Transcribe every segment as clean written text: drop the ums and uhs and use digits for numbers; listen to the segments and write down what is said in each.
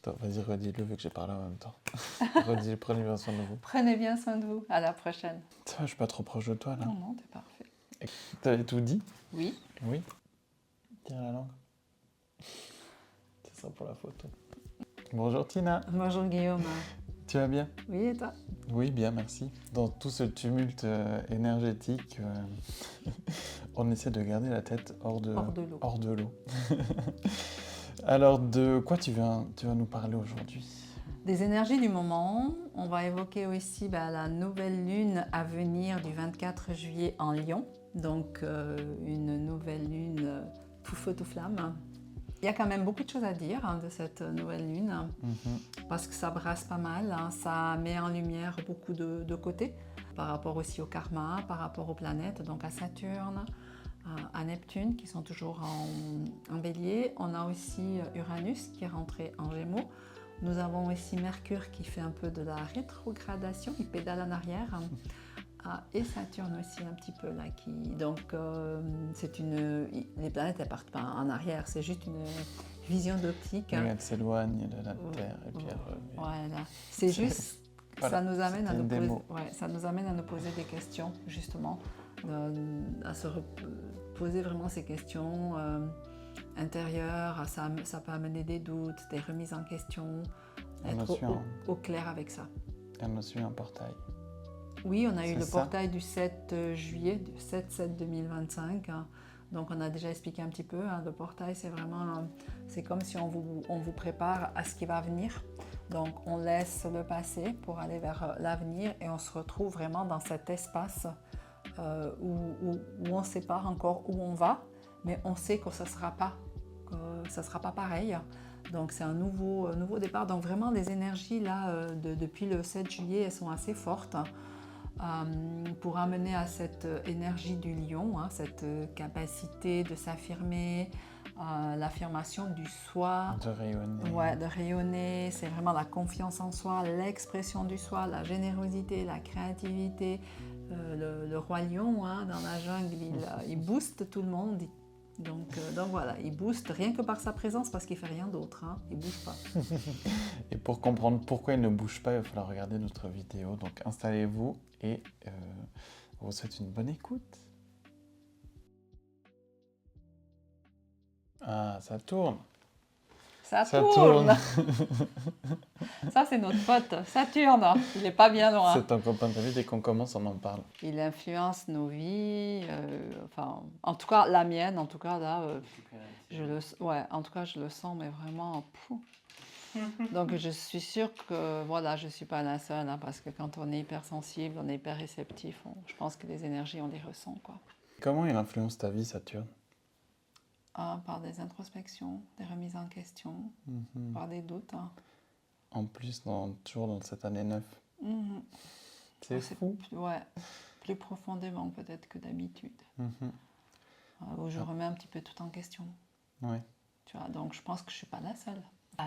Attends, vas-y, redis-le vu que j'ai parlé en même temps. Redis, prenez bien soin de vous. Prenez bien soin de vous. À la prochaine. Ça va, je suis pas trop proche de toi là. Non, non, t'es parfait. T'avais tout dit? Oui. Oui. Tire la langue. C'est ça pour la photo. Bonjour Tina, Bonjour Guillaume. tu vas bien? Oui, et toi? Oui, bien, merci. Dans tout ce tumulte énergétique, on essaie de garder la tête hors de l'eau. hors de l'eau. Alors, de quoi tu vas nous parler aujourd'hui? Des énergies du moment. On va évoquer aussi la nouvelle lune à venir du 24 juillet en Lion. Donc, une nouvelle lune tout feu, tout flamme. Il y a quand même beaucoup de choses à dire de cette nouvelle lune, parce que ça brasse pas mal, ça met en lumière beaucoup de côtés, par rapport aussi au karma, par rapport aux planètes, donc à Saturne, à Neptune, qui sont toujours en bélier. On a aussi Uranus qui est rentré en Gémeaux. Nous avons aussi Mercure qui fait un peu de la rétrogradation, il pédale en arrière. Et Saturne aussi un petit peu là donc les planètes elles partent pas en arrière, c'est juste une vision d'optique. Oui, elle s'éloigne de la Terre et puis elle revient. Voilà, c'est juste Voilà, ça nous amène à c'était nous une poser, démo. ça nous amène à nous poser des questions justement, à se poser vraiment ces questions intérieures. Ça peut amener des doutes, des remises en question, être au clair avec ça. On a su un portail. Oui, on a eu le portail du 7 juillet, du 7-7-2025. Donc, on a déjà expliqué un petit peu. Le portail, c'est comme si on vous prépare à ce qui va venir. Donc, on laisse le passé pour aller vers l'avenir et on se retrouve vraiment dans cet espace où on ne sait pas encore où on va, mais on sait que ça sera pas pareil. Donc, c'est un nouveau départ. Donc, vraiment, les énergies là, depuis le 7 juillet, elles sont assez fortes. Pour amener à cette énergie du lion, cette capacité de s'affirmer, l'affirmation du soi. De rayonner. Ouais, de rayonner, c'est vraiment la confiance en soi, l'expression du soi, la générosité, la créativité. Le roi lion, dans la jungle, il booste tout le monde. Donc voilà, il booste rien que par sa présence parce qu'il ne fait rien d'autre, il ne bouge pas. Et pour comprendre pourquoi il ne bouge pas, il va falloir regarder notre vidéo. Donc installez-vous et on vous souhaite une bonne écoute. Ah, ça tourne. Ça tourne. Ça, c'est notre pote, Saturne. Il n'est pas bien loin. C'est un copain de ta vie, dès qu'on commence, on en parle. Il influence nos vies, en tout cas, la mienne, en tout cas, là, en tout cas, je le sens, mais vraiment, Donc, je suis sûre que, voilà, je ne suis pas la seule, parce que quand on est hypersensible, on est hyper réceptif, je pense que les énergies, on les ressent, quoi. Comment il influence ta vie, Saturne? Par des introspections, des remises en question, par des doutes. En plus, toujours dans cette année 9. C'est fou. Ouais, plus profondément peut-être que d'habitude. Où je remets un petit peu tout en question. Ouais. Tu vois, donc je pense que je ne suis pas la seule.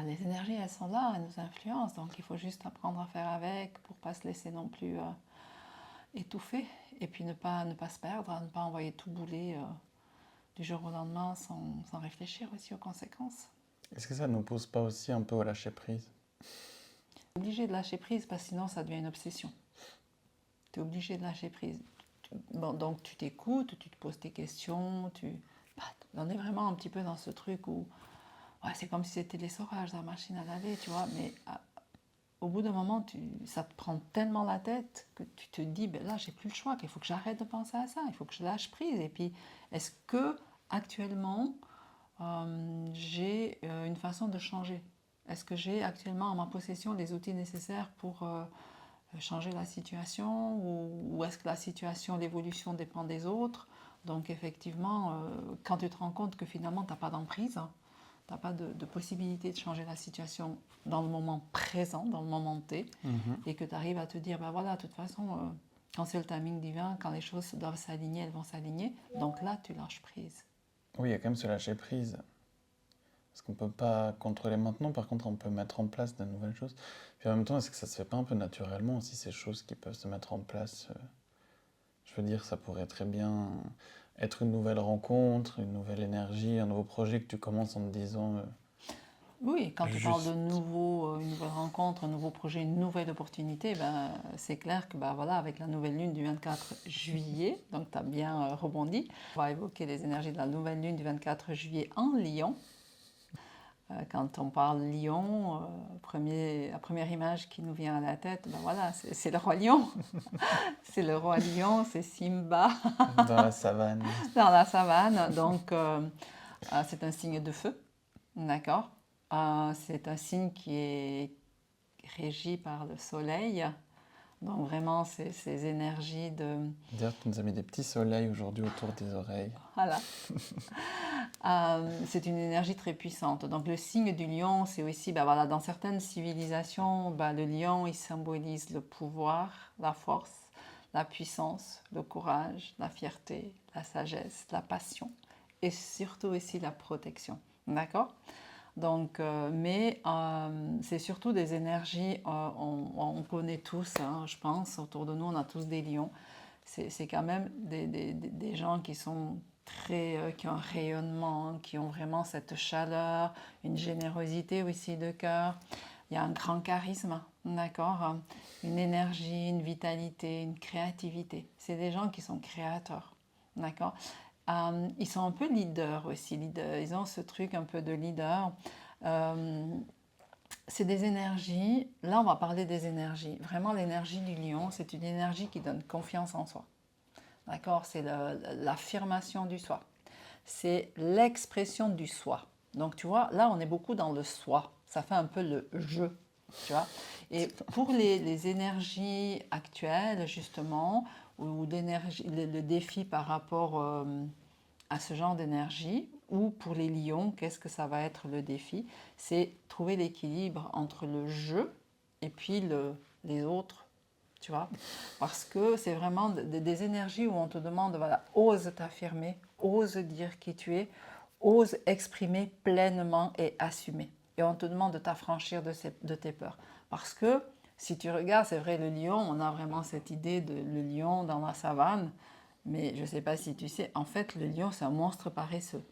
Les énergies, elles sont là, elles nous influencent, donc il faut juste apprendre à faire avec pour ne pas se laisser non plus étouffer et puis ne pas se perdre, ne pas envoyer tout bouler du jour au lendemain sans réfléchir aussi aux conséquences. Est-ce que ça ne nous pousse pas aussi un peu au lâcher prise? Tu es obligé de lâcher prise parce que sinon ça devient une obsession. Tu es obligé de lâcher prise. Donc tu t'écoutes, tu te poses tes questions, on est vraiment un petit peu dans ce truc où c'est comme si c'était l'essorage dans la machine à laver, tu vois, mais au bout d'un moment, ça te prend tellement la tête que tu te dis, là, j'ai plus le choix, qu'il faut que j'arrête de penser à ça, il faut que je lâche prise. Et puis, est-ce que actuellement, j'ai une façon de changer? Est-ce que j'ai actuellement en ma possession les outils nécessaires pour changer la situation ou est-ce que la situation, l'évolution dépend des autres? Donc, effectivement, quand tu te rends compte que finalement, tu n'as pas d'emprise, tu n'as pas de possibilité de changer la situation dans le moment présent, dans le moment T, et que tu arrives à te dire, voilà, de toute façon, quand c'est le timing divin, quand les choses doivent s'aligner, elles vont s'aligner. Donc là, tu lâches prise. Oui, il y a quand même ce lâcher prise. Parce qu'on ne peut pas contrôler maintenant, par contre, on peut mettre en place de nouvelles choses. Puis en même temps, est-ce que ça se fait pas un peu naturellement aussi, ces choses qui peuvent se mettre en place Je veux dire, ça pourrait très bien être une nouvelle rencontre, une nouvelle énergie, un nouveau projet que tu commences en te disant Oui, quand tu parles de Juste. une nouvelle rencontre, un nouveau projet, une nouvelle opportunité, ben, c'est clair que ben, voilà, avec la nouvelle lune du 24 juillet, donc tu as bien rebondi, on va évoquer les énergies de la nouvelle lune du 24 juillet en Lion. Quand on parle lion, la première image qui nous vient à la tête, ben voilà, c'est le roi lion. C'est le roi lion, c'est Simba Dans la savane. dans la savane. Donc, c'est un signe de feu, d'accord? C'est un signe qui est régi par le soleil. Donc, vraiment, ces énergies de... D'ailleurs, tu nous as mis des petits soleils aujourd'hui autour des oreilles. Voilà. C'est une énergie très puissante. Donc le signe du lion, c'est aussi, ben voilà, dans certaines civilisations, ben, le lion, il symbolise le pouvoir, la force, la puissance, le courage, la fierté, la sagesse, la passion et surtout aussi la protection. D'accord? Donc, c'est surtout des énergies, on connaît tous, hein, je pense, autour de nous, on a tous des lions. C'est quand même des gens qui sont qui ont un rayonnement, qui ont vraiment cette chaleur, une générosité aussi de cœur. Il y a un grand charisme, d'accord? Une énergie, une vitalité, une créativité. C'est des gens qui sont créateurs, d'accord? Ils sont un peu leaders aussi, ils ont ce truc un peu de leader. C'est des énergies, là on va parler des énergies. Vraiment l'énergie du lion, c'est une énergie qui donne confiance en soi. D'accord? C'est l'affirmation du soi. C'est l'expression du soi. Donc tu vois, là on est beaucoup dans le soi. Ça fait un peu le je. Tu vois? Et pour les énergies actuelles, justement, ou le défi par rapport à ce genre d'énergie, ou pour les lions, qu'est-ce que ça va être le défi? C'est trouver l'équilibre entre le je et puis les autres, tu vois? Parce que c'est vraiment des énergies où on te demande, voilà, ose t'affirmer, ose dire qui tu es, ose exprimer pleinement et assumer. Et on te demande de t'affranchir de tes peurs. Parce que si tu regardes, c'est vrai, le lion, on a vraiment cette idée de le lion dans la savane, mais je ne sais pas si tu sais, en fait, le lion, c'est un monstre paresseux.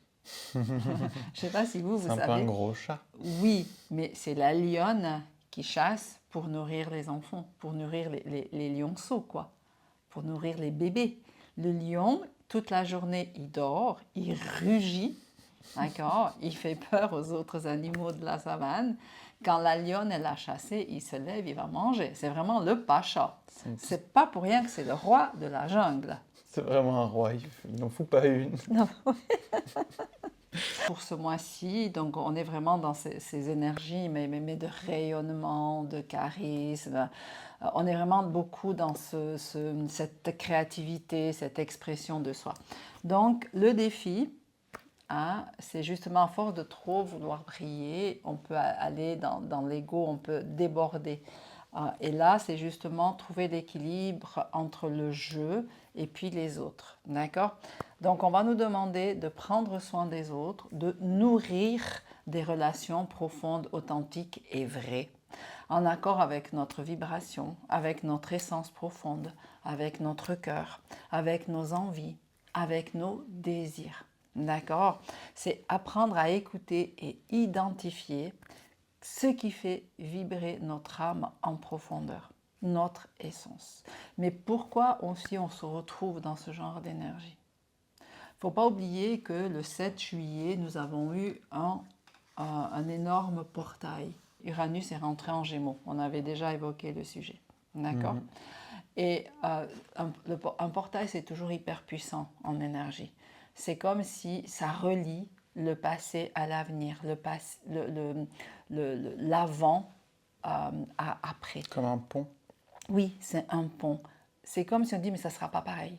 Je ne sais pas si vous C'est un peu un savez. gros chat. Oui, mais c'est la lionne qui chasse pour nourrir les enfants, pour nourrir les lionceaux, quoi, pour nourrir les bébés. Le lion, toute la journée, il dort, il rugit, d'accord? Il fait peur aux autres animaux de la savane. Quand la lionne, elle a chassé, il se lève, il va manger. C'est vraiment le pacha. C'est pas pour rien que c'est le roi de la jungle. C'est vraiment un roi, il n'en fout pas une. Non. Pour ce mois-ci, donc on est vraiment dans ces énergies, mais de rayonnement, de charisme. On est vraiment beaucoup dans cette créativité, cette expression de soi. Donc le défi, hein, c'est justement à force de trop vouloir briller, on peut aller dans l'ego, on peut déborder. Et là, c'est justement trouver l'équilibre entre le je et puis les autres. D'accord? Donc, on va nous demander de prendre soin des autres, de nourrir des relations profondes, authentiques et vraies, en accord avec notre vibration, avec notre essence profonde, avec notre cœur, avec nos envies, avec nos désirs. D'accord? C'est apprendre à écouter et identifier ce qui fait vibrer notre âme en profondeur, notre essence. Mais pourquoi aussi on se retrouve dans ce genre d'énergie? Il ne faut pas oublier que le 7 juillet, nous avons eu un énorme portail. Uranus est rentré en Gémeaux. On avait déjà évoqué le sujet. D'accord? Et un portail, c'est toujours hyper puissant en énergie. C'est comme si ça relie le passé à l'avenir, l'avant à après. Comme un pont. Oui, c'est un pont. C'est comme si on dit, mais ça ne sera pas pareil.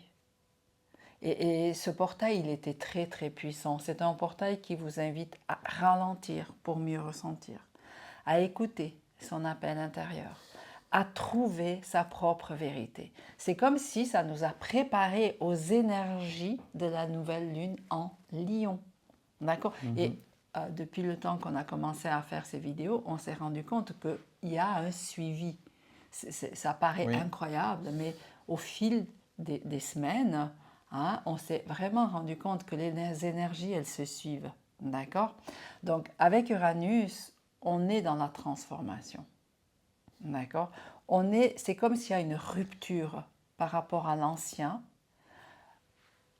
Et ce portail, il était très très puissant. C'est un portail qui vous invite à ralentir pour mieux ressentir, à écouter son appel intérieur, à trouver sa propre vérité. C'est comme si ça nous a préparés aux énergies de la nouvelle lune en Lion. D'accord? Et depuis le temps qu'on a commencé à faire ces vidéos, on s'est rendu compte qu'il y a un suivi. Ça paraît incroyable, mais au fil des semaines, hein, on s'est vraiment rendu compte que les énergies, elles se suivent. D'accord? Donc, avec Uranus, on est dans la transformation. D'accord? C'est comme s'il y a une rupture par rapport à l'ancien,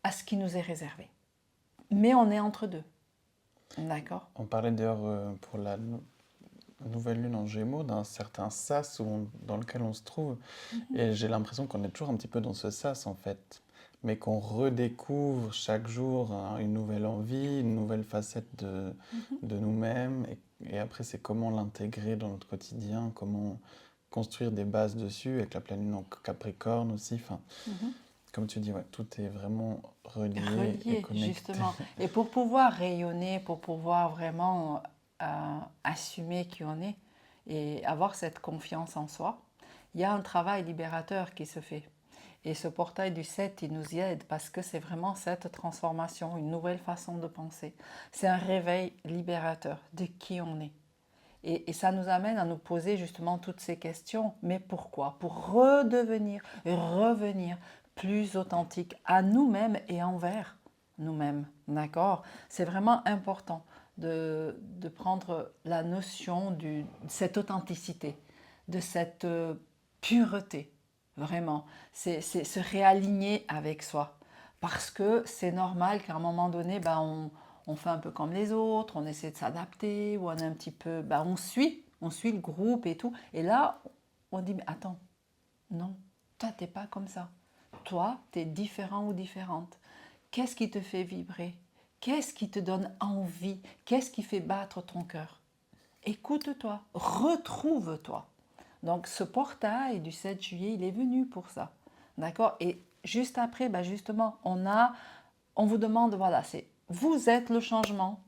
à ce qui nous est réservé. Mais on est entre deux. D'accord? On parlait d'ailleurs pour la nouvelle lune en Gémeaux d'un certain sas dans lequel on se trouve. Et j'ai l'impression qu'on est toujours un petit peu dans ce sas en fait. Mais qu'on redécouvre chaque jour une nouvelle envie, une nouvelle facette de nous-mêmes. Et après, c'est comment l'intégrer dans notre quotidien, comment construire des bases dessus, avec la pleine lune en Capricorne aussi. Enfin, comme tu dis, ouais, tout est vraiment relié et connecté. Justement. Et pour pouvoir rayonner, pour pouvoir vraiment assumer qui on est et avoir cette confiance en soi, il y a un travail libérateur qui se fait. Et ce portail du 7, il nous y aide parce que c'est vraiment cette transformation, une nouvelle façon de penser. C'est un réveil libérateur de qui on est. Et ça nous amène à nous poser justement toutes ces questions. Mais pourquoi? Pour revenir plus authentique à nous-mêmes et envers nous-mêmes. D'accord? C'est vraiment important de prendre la notion de cette authenticité, de cette pureté. Vraiment, c'est se réaligner avec soi. Parce que c'est normal qu'à un moment donné, on fait un peu comme les autres, on essaie de s'adapter, ou on est un petit peu, on suit le groupe et tout. Et là, on dit, mais attends, non, toi, t'es pas comme ça. Toi, tu es différent ou différente. Qu'est-ce qui te fait vibrer? Qu'est-ce qui te donne envie? Qu'est-ce qui fait battre ton cœur? Écoute-toi, retrouve-toi. Donc ce portail du 7 juillet, il est venu pour ça. D'accord? Et juste après, justement, on vous demande, voilà, vous êtes le changement,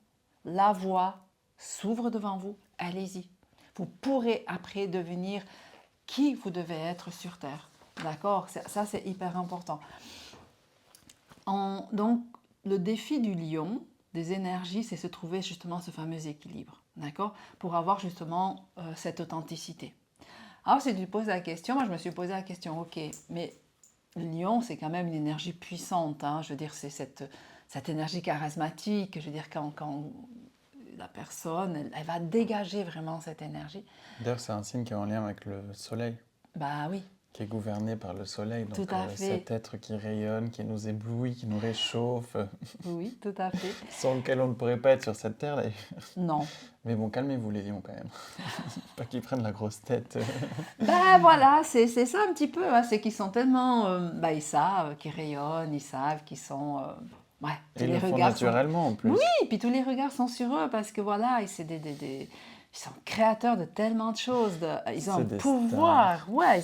la voie s'ouvre devant vous, allez-y. Vous pourrez après devenir qui vous devez être sur Terre. D'accord? Ça, c'est hyper important. Donc, le défi du lion, des énergies, c'est se trouver justement ce fameux équilibre. D'accord? Pour avoir justement cette authenticité. Alors, si tu te poses la question, moi je me suis posé la question, ok, mais le lion, c'est quand même une énergie puissante. Hein, je veux dire, c'est cette énergie charismatique. Je veux dire, quand la personne, elle va dégager vraiment cette énergie. D'ailleurs, c'est un signe qui est en lien avec le soleil. Bah oui. Qui est gouverné par le soleil. Donc, tout à fait. Cet être qui rayonne, qui nous éblouit, qui nous réchauffe. Oui, tout à fait. Sans lequel on ne pourrait pas être sur cette terre, d'ailleurs. Non. Mais bon, calmez-vous les lions quand même. Pas qu'ils prennent la grosse tête. Voilà, c'est ça un petit peu. Hein, c'est qu'ils sont tellement... ils savent qu'ils rayonnent, ils savent qu'ils sont... Et ils le font naturellement en plus. Oui, puis tous les regards sont sur eux parce que voilà, ils sont créateurs de tellement de choses. Ils ont un pouvoir. Stars. Ouais,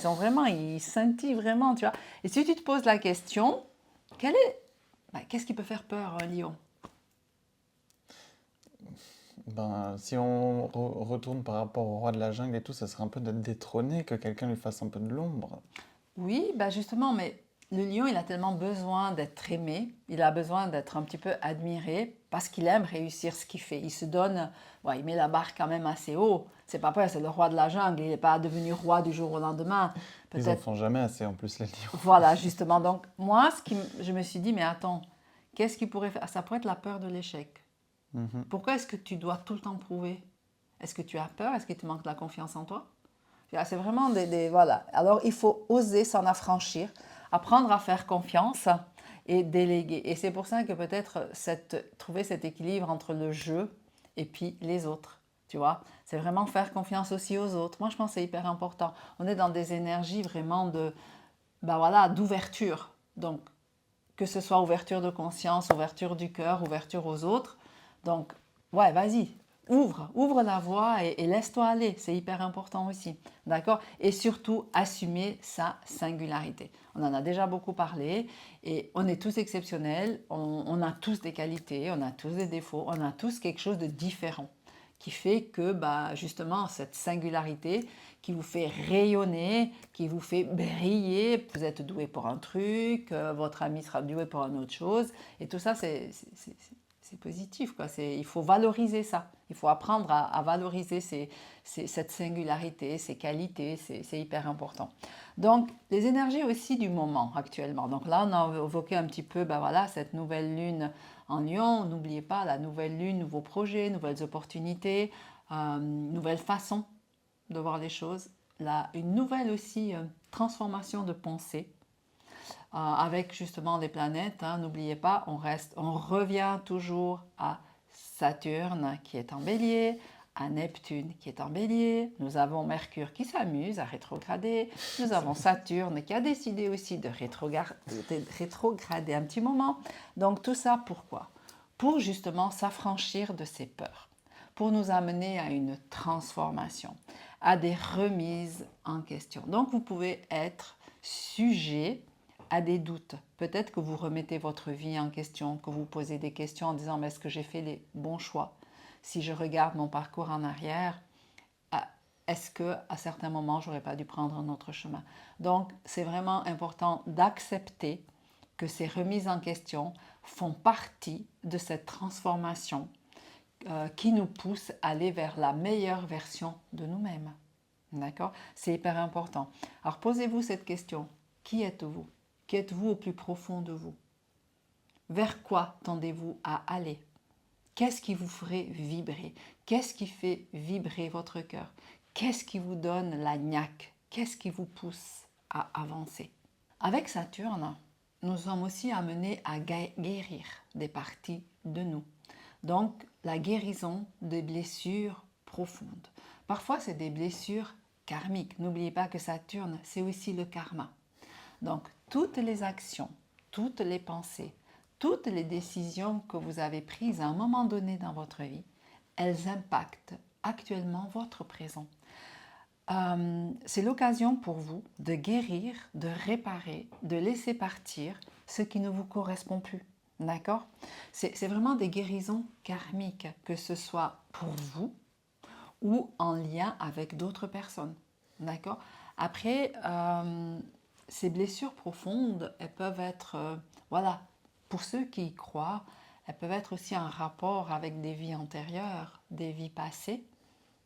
ils scintillent vraiment, tu vois. Et si tu te poses la question, qu'est-ce qui peut faire peur, un lion? Si on retourne par rapport au roi de la jungle et tout, ça serait un peu d'être détrôné, que quelqu'un lui fasse un peu de l'ombre. Oui, justement, mais le lion, il a tellement besoin d'être aimé, il a besoin d'être un petit peu admiré parce qu'il aime réussir ce qu'il fait. Il se donne, il met la barre quand même assez haut. C'est pas vrai, c'est le roi de la jungle, il n'est pas devenu roi du jour au lendemain. Ils n'en font jamais assez en plus, les lions. Voilà, justement. Donc, moi, je me suis dit, mais attends, qu'est-ce qu'il pourrait faire? Ça pourrait être la peur de l'échec. Pourquoi est-ce que tu dois tout le temps prouver? Est-ce que tu as peur? Est-ce qu'il te manque de la confiance en toi? C'est vraiment voilà. Alors, il faut oser s'en affranchir, apprendre à faire confiance et déléguer. Et c'est pour ça que peut-être trouver cet équilibre entre le jeu et puis les autres. Tu vois, c'est vraiment faire confiance aussi aux autres. Moi, je pense que c'est hyper important. On est dans des énergies vraiment d'ouverture. Donc, que ce soit ouverture de conscience, ouverture du cœur, ouverture aux autres. Donc, vas-y, ouvre la voie et laisse-toi aller. C'est hyper important aussi. D'accord? Et surtout, assumer sa singularité. On en a déjà beaucoup parlé et on est tous exceptionnels. On a tous des qualités, on a tous des défauts, on a tous quelque chose de différent qui fait que, justement, cette singularité qui vous fait rayonner, qui vous fait briller, vous êtes doué pour un truc, votre ami sera doué pour une autre chose. Et tout ça, c'est positif, quoi. Il faut valoriser ça. Il faut apprendre à valoriser cette singularité, ces qualités. C'est hyper important. Donc, les énergies aussi du moment actuellement. Donc là, on a évoqué un petit peu cette nouvelle lune en Lion. N'oubliez pas, la nouvelle lune, nouveaux projets, nouvelles opportunités. nouvelle façon de voir les choses, une nouvelle aussi transformation de pensée avec justement les planètes. N'oubliez pas, on revient toujours à Saturne qui est en bélier, à Neptune qui est en bélier, nous avons Mercure qui s'amuse à rétrograder, nous avons Saturne qui a décidé aussi de rétrograder un petit moment. Donc tout ça pourquoi? Pour justement s'affranchir de ces peurs, pour nous amener à une transformation, à des remises en question. Donc vous pouvez être sujet à des doutes. Peut-être que vous remettez votre vie en question, que vous posez des questions en disant mais est-ce que j'ai fait les bons choix? Si je regarde mon parcours en arrière, est-ce qu'à certains moments, je n'aurais pas dû prendre un autre chemin? Donc, c'est vraiment important d'accepter que ces remises en question font partie de cette transformation qui nous pousse à aller vers la meilleure version de nous-mêmes. D'accord? C'est hyper important. Alors, posez-vous cette question. Qui êtes-vous? Qui êtes-vous au plus profond de vous? Vers quoi tendez-vous à aller? Qu'est-ce qui vous ferait vibrer? Qu'est-ce qui fait vibrer votre cœur? Qu'est-ce qui vous donne la niaque? Qu'est-ce qui vous pousse à avancer? Avec Saturne, nous sommes aussi amenés à guérir des parties de nous. Donc, la guérison des blessures profondes. Parfois, c'est des blessures karmiques. N'oubliez pas que Saturne, c'est aussi le karma. Donc, toutes les actions, toutes les pensées, toutes les décisions que vous avez prises à un moment donné dans votre vie, elles impactent actuellement votre présent. C'est l'occasion pour vous de guérir, de réparer, de laisser partir ce qui ne vous correspond plus. D'accord? C'est vraiment des guérisons karmiques, que ce soit pour vous ou en lien avec d'autres personnes. D'accord? Après, ces blessures profondes, elles peuvent être, voilà, pour ceux qui y croient, elles peuvent être aussi en rapport avec des vies antérieures, des vies passées.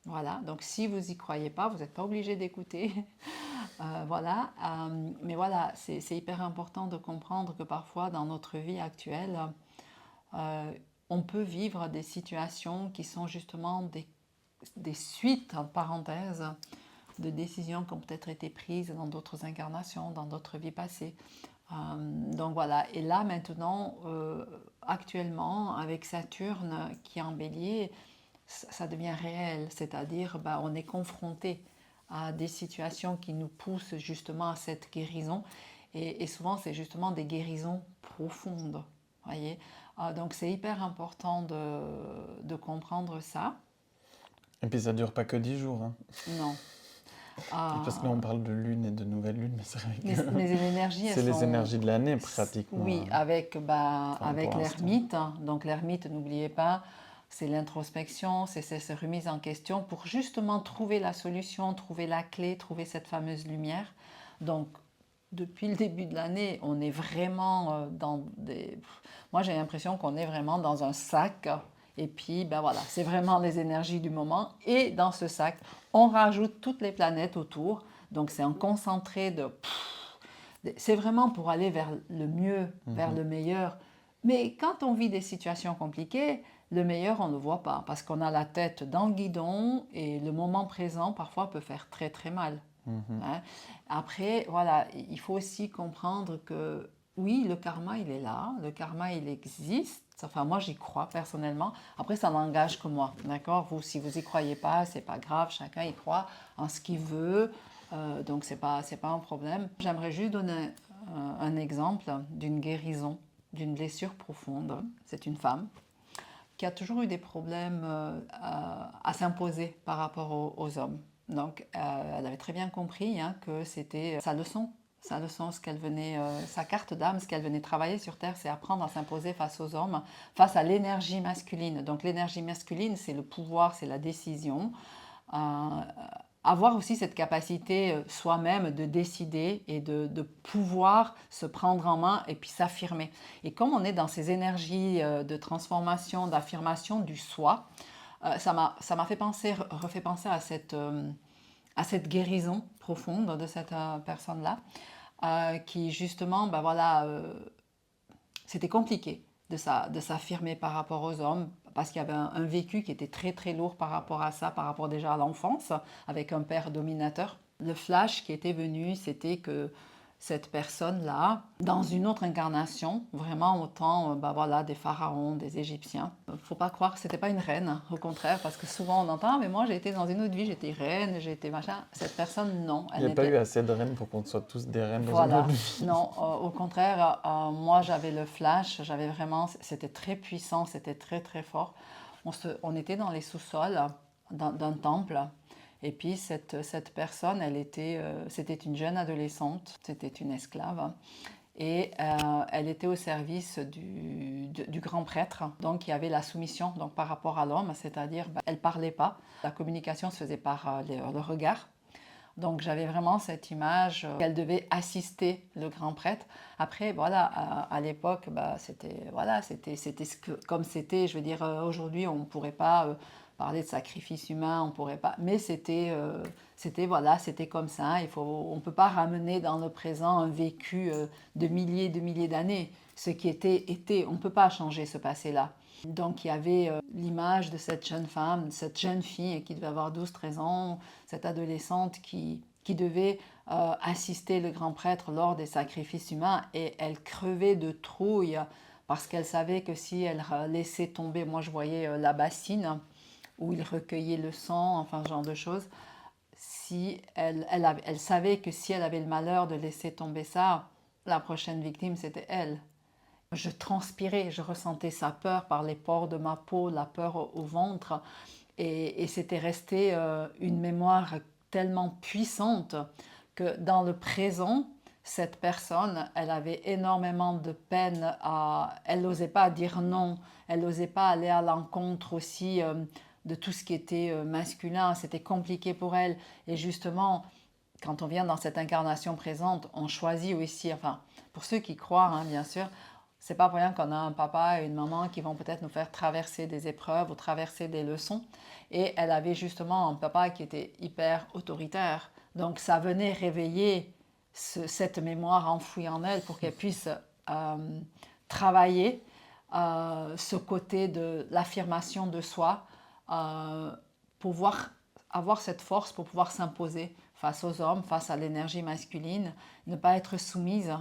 Voilà, donc si vous n'y croyez pas, vous n'êtes pas obligé d'écouter. Voilà, mais voilà, c'est hyper important de comprendre que parfois dans notre vie actuelle, on peut vivre des situations qui sont justement des suites, en parenthèse, de décisions qui ont peut-être été prises dans d'autres incarnations, dans d'autres vies passées. Donc voilà, et là maintenant, actuellement, avec Saturne qui est en bélier, ça devient réel, c'est-à-dire on est confronté à des situations qui nous poussent justement à cette guérison, et souvent c'est justement des guérisons profondes, voyez. Donc c'est hyper important de comprendre ça. Et puis ça dure pas que 10 jours. Hein. Non. Parce que là on parle de lune et de nouvelle lune, mais c'est vrai que les énergies, c'est les énergies de l'année pratiquement. Oui, avec l'ermite. Donc l'ermite, n'oubliez pas, c'est l'introspection, c'est cette remise en question pour justement trouver la solution, trouver la clé, trouver cette fameuse lumière. Donc depuis le début de l'année, on est vraiment dans des... Moi j'ai l'impression qu'on est vraiment dans un sac. Et puis, voilà, c'est vraiment les énergies du moment. Et dans ce sac, on rajoute toutes les planètes autour. Donc, c'est un concentré de... C'est vraiment pour aller vers le mieux, vers le meilleur. Mais quand on vit des situations compliquées, le meilleur, on ne le voit pas. Parce qu'on a la tête dans le guidon et le moment présent, parfois, peut faire très, très mal. Hein? Après, voilà, il faut aussi comprendre que, oui, le karma, il est là. Le karma, il existe. Enfin, moi, j'y crois personnellement. Après, ça n'engage que moi, d'accord? Vous, si vous n'y croyez pas, c'est pas grave. Chacun y croit en ce qu'il veut. Donc, c'est pas un problème. J'aimerais juste donner un exemple d'une guérison, d'une blessure profonde. C'est une femme qui a toujours eu des problèmes à s'imposer par rapport aux hommes. Donc, elle avait très bien compris que c'était sa leçon. Sa leçon, sa carte d'âme, ce qu'elle venait travailler sur Terre, c'est apprendre à s'imposer face aux hommes, face à l'énergie masculine. Donc l'énergie masculine, c'est le pouvoir, c'est la décision. Avoir aussi cette capacité soi-même de décider et de pouvoir se prendre en main et puis s'affirmer. Et comme on est dans ces énergies de transformation, d'affirmation du soi, ça m'a refait penser à cette guérison profonde de cette personne-là, qui justement, c'était compliqué de s'affirmer par rapport aux hommes, parce qu'il y avait un vécu qui était très très lourd par rapport à ça, par rapport déjà à l'enfance, avec un père dominateur. Le flash qui était venu, c'était que cette personne-là, dans une autre incarnation, vraiment autant voilà, des pharaons, des Égyptiens. Il ne faut pas croire que ce n'était pas une reine, au contraire, parce que souvent on entend « mais moi j'ai été dans une autre vie, j'étais reine, j'ai été machin ». Cette personne, non. Il n'y a pas eu assez de reines pour qu'on soit tous des reines dans une Voilà, autre vie. non, au contraire, moi j'avais le flash, j'avais vraiment, c'était très puissant, c'était très très fort. On était dans les sous-sols d'un temple. Et puis cette personne, c'était une jeune adolescente, c'était une esclave, et elle était au service du grand prêtre. Donc il y avait la soumission donc, par rapport à l'homme, c'est-à-dire elle ne parlait pas, la communication se faisait par le regard. Donc j'avais vraiment cette image qu'elle devait assister le grand prêtre. Après, voilà, à l'époque, c'était comme c'était. Je veux dire, aujourd'hui, on ne pourrait pas parler de sacrifice humain, on pourrait pas. Mais c'était comme ça. On ne peut pas ramener dans le présent un vécu de milliers d'années. Ce qui était. On ne peut pas changer ce passé-là. Donc il y avait l'image de cette jeune femme, cette jeune fille qui devait avoir 12-13 ans, cette adolescente qui devait assister le grand prêtre lors des sacrifices humains, et elle crevait de trouille parce qu'elle savait que si elle laissait tomber, moi je voyais la bassine où il recueillait le sang, enfin ce genre de choses, si elle savait que si elle avait le malheur de laisser tomber ça, la prochaine victime c'était elle. Je transpirais, je ressentais sa peur par les pores de ma peau, la peur au ventre, et c'était resté une mémoire tellement puissante que dans le présent, cette personne, elle avait énormément de peine elle n'osait pas dire non, elle n'osait pas aller à l'encontre aussi de tout ce qui était masculin, c'était compliqué pour elle. Et justement, quand on vient dans cette incarnation présente, on choisit aussi, enfin, pour ceux qui croient, hein, bien sûr, c'est pas pour rien qu'on a un papa et une maman qui vont peut-être nous faire traverser des épreuves ou traverser des leçons. Et elle avait justement un papa qui était hyper autoritaire. Donc ça venait réveiller cette mémoire enfouie en elle pour qu'elle puisse travailler ce côté de l'affirmation de soi, pouvoir avoir cette force pour pouvoir s'imposer face aux hommes, face à l'énergie masculine, ne pas être soumise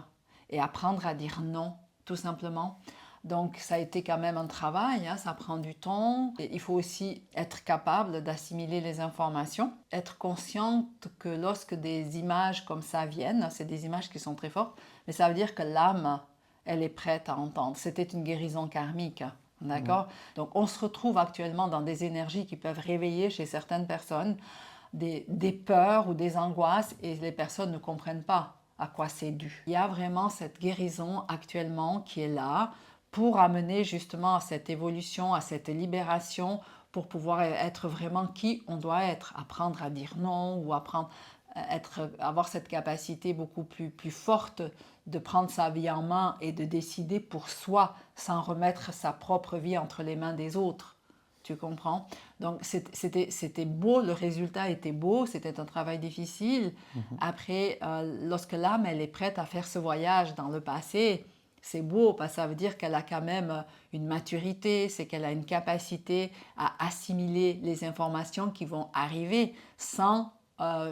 et apprendre à dire non, tout simplement. Donc ça a été quand même un travail, hein, ça prend du temps. Et il faut aussi être capable d'assimiler les informations, être consciente que lorsque des images comme ça viennent, c'est des images qui sont très fortes, mais ça veut dire que l'âme, elle est prête à entendre. C'était une guérison karmique. D'accord ? Donc on se retrouve actuellement dans des énergies qui peuvent réveiller chez certaines personnes des peurs ou des angoisses, et les personnes ne comprennent pas à quoi c'est dû. Il y a vraiment cette guérison actuellement qui est là pour amener justement à cette évolution, à cette libération, pour pouvoir être vraiment qui on doit être, apprendre à dire non, ou avoir cette capacité beaucoup plus forte de prendre sa vie en main et de décider pour soi, sans remettre sa propre vie entre les mains des autres. Tu comprends? Donc c'était beau, le résultat était beau, c'était un travail difficile. Après, lorsque l'âme elle est prête à faire ce voyage dans le passé, c'est beau parce que ça veut dire qu'elle a quand même une maturité, c'est qu'elle a une capacité à assimiler les informations qui vont arriver sans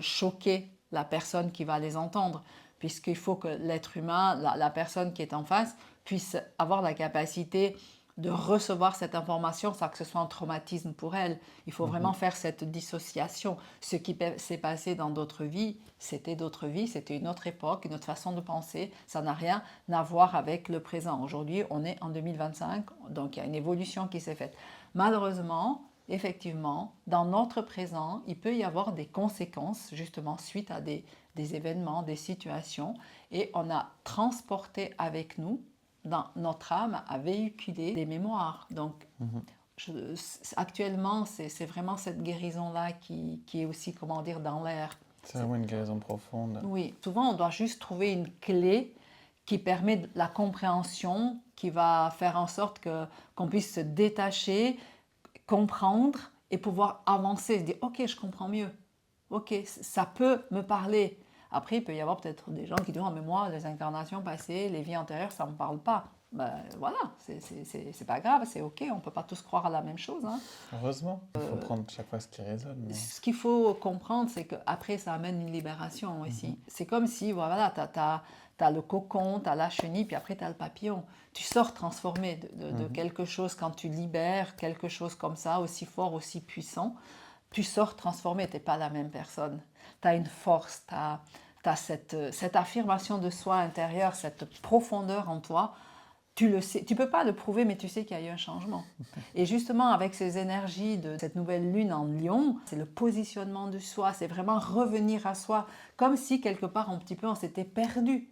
choquer la personne qui va les entendre, puisqu'il faut que l'être humain, la personne qui est en face, puisse avoir la capacité de recevoir cette information sans que ce soit un traumatisme pour elle. Il faut vraiment faire cette dissociation. Ce qui s'est passé dans d'autres vies, c'était une autre époque, une autre façon de penser. Ça n'a rien à voir avec le présent. Aujourd'hui, on est en 2025, donc il y a une évolution qui s'est faite. Malheureusement, effectivement, dans notre présent, il peut y avoir des conséquences, justement, suite à des événements, des situations, et on a transporté avec nous, dans notre âme, à véhiculer des mémoires. Donc, actuellement, c'est vraiment cette guérison-là qui est aussi, comment dire, dans l'air. C'est vraiment une guérison profonde. Oui, souvent, on doit juste trouver une clé qui permet de la compréhension, qui va faire en sorte qu'on puisse se détacher, comprendre et pouvoir avancer, se dire « Ok, je comprends mieux. Ok, ça peut me parler. » Après, il peut y avoir peut-être des gens qui disent « mais moi, les incarnations passées, les vies antérieures, ça ne me parle pas. » voilà, c'est pas grave, c'est OK, on ne peut pas tous croire à la même chose. Hein. Heureusement, il faut prendre chaque fois ce qui résonne. Mais... Ce qu'il faut comprendre, c'est qu'après, ça amène une libération aussi. C'est comme si, voilà, tu as le cocon, tu as la chenille, puis après, tu as le papillon. Tu sors transformé de quelque chose quand tu libères quelque chose comme ça, aussi fort, aussi puissant. Tu sors transformé, tu n'es pas la même personne. Tu as une force, tu as cette affirmation de soi intérieur, cette profondeur en toi. Tu le sais, tu peux pas le prouver, mais tu sais qu'il y a eu un changement. Et justement, avec ces énergies de cette nouvelle lune en Lion, c'est le positionnement de soi, c'est vraiment revenir à soi, comme si quelque part, un petit peu, on s'était perdu.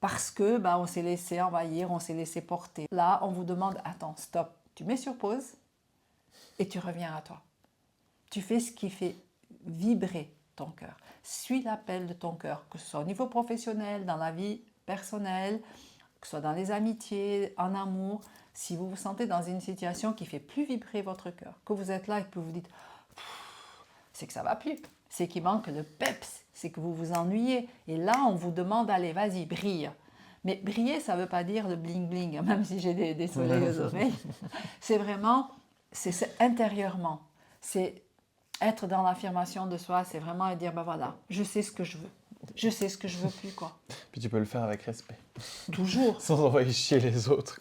Parce que on s'est laissé envahir, on s'est laissé porter. Là, on vous demande, attends, stop, tu mets sur pause et tu reviens à toi. Tu fais ce qui fait vibrer ton cœur. Suis l'appel de ton cœur, que ce soit au niveau professionnel, dans la vie personnelle, que ce soit dans les amitiés, en amour. Si vous vous sentez dans une situation qui fait plus vibrer votre cœur, que vous êtes là et que vous vous dites c'est que ça va plus, c'est qu'il manque le peps, c'est que vous vous ennuyez. Et là, on vous demande, allez, vas-y, brille. Mais briller, ça ne veut pas dire le bling-bling, même si j'ai des soleils aux oreilles. C'est vraiment, c'est intérieurement. C'est être dans l'affirmation de soi, c'est vraiment dire, voilà, je sais ce que je veux. Je sais ce que je veux plus, quoi. Puis tu peux le faire avec respect. Toujours. Sans envoyer chier les autres.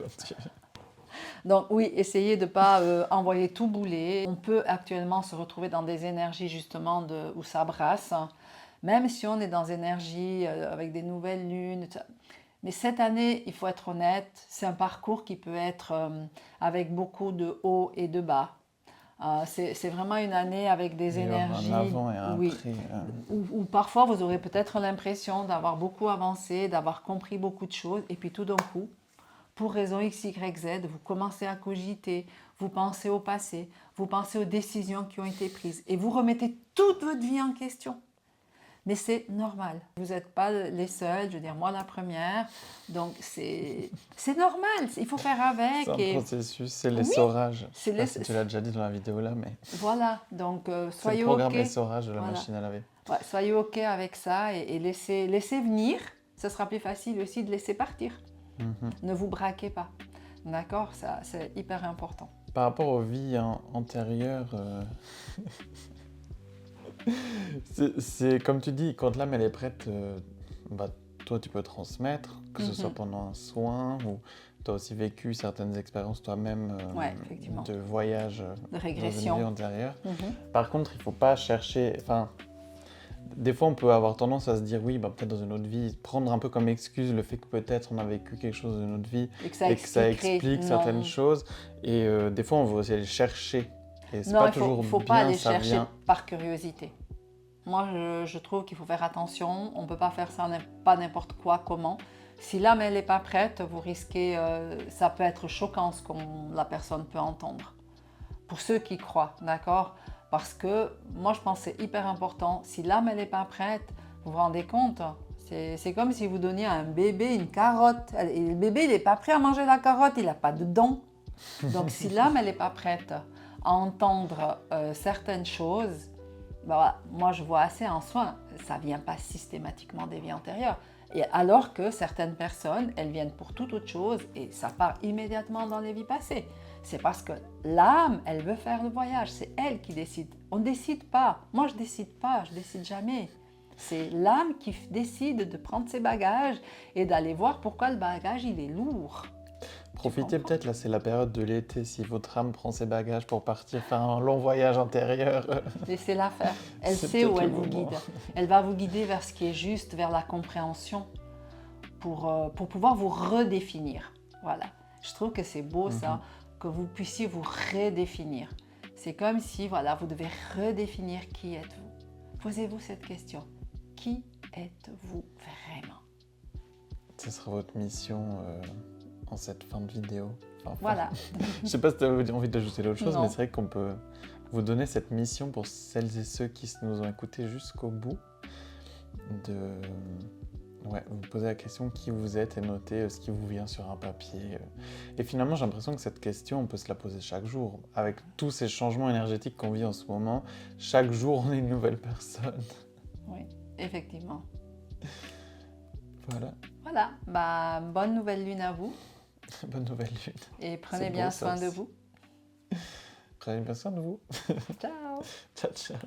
Donc oui, essayez de ne pas envoyer tout bouler. On peut actuellement se retrouver dans des énergies justement où ça brasse, hein. Même si on est dans des énergies avec des nouvelles lunes. Mais cette année, il faut être honnête, c'est un parcours qui peut être avec beaucoup de hauts et de bas. C'est vraiment une année avec des énergies un avant et un après. Où parfois vous aurez peut-être l'impression d'avoir beaucoup avancé, d'avoir compris beaucoup de choses, et puis tout d'un coup, pour raison X, Y, Z, vous commencez à cogiter, vous pensez au passé, vous pensez aux décisions qui ont été prises, et vous remettez toute votre vie en question. Mais c'est normal. Vous n'êtes pas les seuls, je veux dire, moi la première. Donc, c'est normal. Il faut faire avec. C'est un processus, c'est l'essorage. Je ne sais pas si tu l'as déjà dit dans la vidéo là, mais... Voilà, donc soyez OK. C'est le programme essorage de la machine à laver. Ouais, soyez OK avec ça et laissez venir. Ce sera plus facile aussi de laisser partir. Ne vous braquez pas. D'accord? Ça, c'est hyper important. Par rapport aux vies antérieures... c'est comme tu dis, quand l'âme elle est prête, toi tu peux transmettre, que ce soit pendant un soin ou tu as aussi vécu certaines expériences toi-même de voyage de régression dans une vie antérieure. Par contre, il ne faut pas chercher... Des fois, on peut avoir tendance à se dire, oui, peut-être dans une autre vie, prendre un peu comme excuse le fait que peut-être on a vécu quelque chose dans une autre vie et que ça explique certaines choses. Et des fois, on veut aussi aller chercher. Et c'est pas toujours il ne faut bien, pas aller ça chercher vient... par curiosité. Moi, je trouve qu'il faut faire attention. On ne peut pas faire ça pas n'importe quoi, comment. Si l'âme, elle n'est pas prête, vous risquez... ça peut être choquant ce que la personne peut entendre. Pour ceux qui croient, d'accord? Parce que moi, je pense que c'est hyper important. Si l'âme, elle n'est pas prête, vous vous rendez compte? C'est comme si vous donniez à un bébé une carotte. Et le bébé, il n'est pas prêt à manger la carotte, il n'a pas de dents. Donc, si l'âme, elle n'est pas prête à entendre certaines choses, moi, je vois assez en soi, ça ne vient pas systématiquement des vies antérieures. Et alors que certaines personnes, elles viennent pour toute autre chose et ça part immédiatement dans les vies passées. C'est parce que l'âme, elle veut faire le voyage, c'est elle qui décide. On ne décide pas. Moi, je ne décide pas, je ne décide jamais. C'est l'âme qui décide de prendre ses bagages et d'aller voir pourquoi le bagage, il est lourd. Profitez peut-être, là c'est la période de l'été, si votre âme prend ses bagages pour partir faire un long voyage intérieur. Laissez-la faire. Elle sait où elle vous guide. Elle va vous guider vers ce qui est juste, vers la compréhension, pour pouvoir vous redéfinir. Voilà. Je trouve que c'est beau ça, que vous puissiez vous redéfinir. C'est comme si, voilà, vous devez redéfinir qui êtes-vous. Posez-vous cette question. Qui êtes-vous vraiment? Ce sera votre mission... en cette fin de vidéo. Voilà. Je ne sais pas si tu as envie d'ajouter d'autres choses, Non. mais c'est vrai qu'on peut vous donner cette mission pour celles et ceux qui nous ont écoutés jusqu'au bout, de vous poser la question qui vous êtes et noter ce qui vous vient sur un papier. Et finalement, j'ai l'impression que cette question, on peut se la poser chaque jour. Avec tous ces changements énergétiques qu'on vit en ce moment, chaque jour, on est une nouvelle personne. Oui, effectivement. Voilà. Voilà, bonne nouvelle lune à vous. Bonne nouvelle lune. Et prenez C'est bien beau, ça soin de aussi. vous. Prenez bien soin de vous. Ciao. Ciao, ciao.